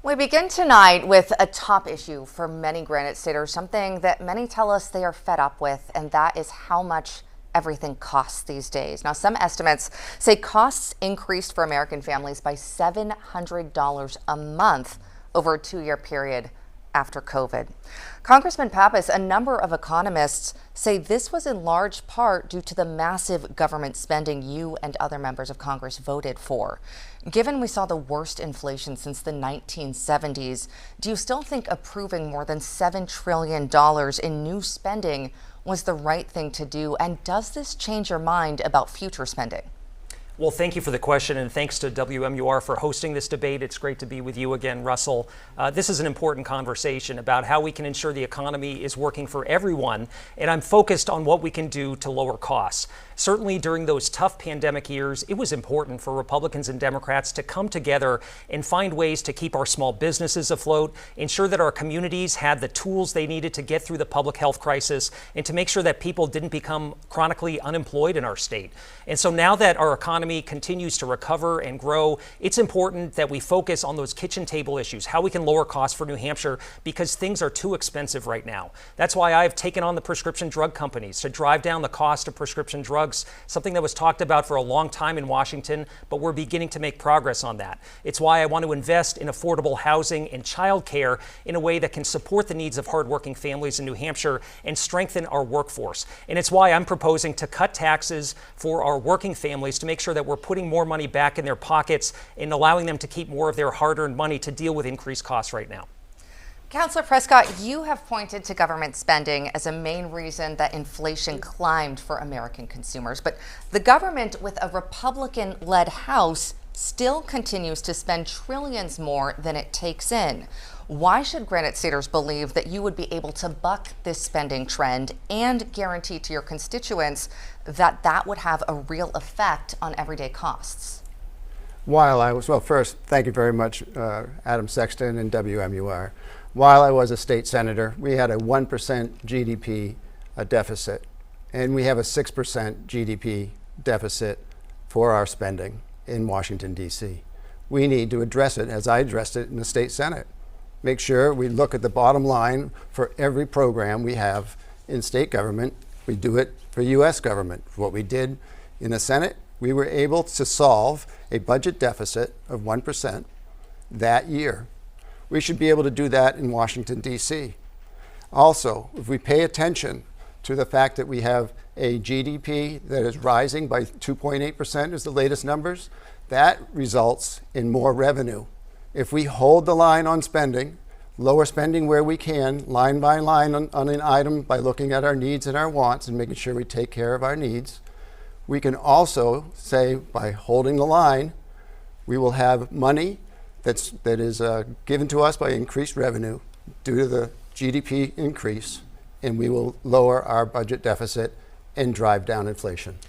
We begin tonight with a top issue for many Granite Staters, something that many tell us they are fed up with, and that is how much everything costs these days. Now, some estimates say costs increased for American families by $700 a month over a 2-year period after COVID. Congressman Pappas, a number of economists say this was in large part due to the massive government spending you and other members of Congress voted for. Given we saw the worst inflation since the 1970s, do you still think approving more than $7 trillion in new spending was the right thing to do? And does this change your mind about future spending? Well, thank you for the question, and thanks to WMUR for hosting this debate. It's great to be with you again, Russell. This is an important conversation about how we can ensure the economy is working for everyone, and I'm focused on what we can do to lower costs. Certainly during those tough pandemic years, it was important for Republicans and Democrats to come together and find ways to keep our small businesses afloat, ensure that our communities had the tools they needed to get through the public health crisis, and to make sure that people didn't become chronically unemployed in our state. And so now that our economy continues to recover and grow, it's important that we focus on those kitchen table issues, how we can lower costs for New Hampshire, because things are too expensive right now. That's why I've taken on the prescription drug companies to drive down the cost of prescription drugs, something that was talked about for a long time in Washington, but we're beginning to make progress on that. It's why I want to invest in affordable housing and childcare in a way that can support the needs of hardworking families in New Hampshire and strengthen our workforce. And it's why I'm proposing to cut taxes for our working families to make sure that we're putting more money back in their pockets and allowing them to keep more of their hard-earned money to deal with increased costs right now. Councillor Prescott, you have pointed to government spending as a main reason that inflation climbed for American consumers. But the government, with a Republican-led House, still continues to spend trillions more than it takes in. Why should Granite Staters believe that you would be able to buck this spending trend and guarantee to your constituents that that would have a real effect on everyday costs? Well, first, thank you very much, Adam Sexton and WMUR. While I was a state senator, we had a 1% GDP deficit, and we have a 6% GDP deficit for our spending in Washington, D.C. We need to address it, as I addressed it in the state Senate. Make sure we look at the bottom line for every program we have in state government. We do it for U.S. government. What we did in the Senate, we were able to solve a budget deficit of 1% that year. We should be able to do that in Washington, D.C. Also, if we pay attention to the fact that we have a GDP that is rising by 2.8% is the latest numbers, that results in more revenue. If we hold the line on spending, lower spending where we can, line by line on an item by looking at our needs and our wants and making sure we take care of our needs, we can also say by holding the line, we will have money that is given to us by increased revenue due to the GDP increase, and we will lower our budget deficit and drive down inflation.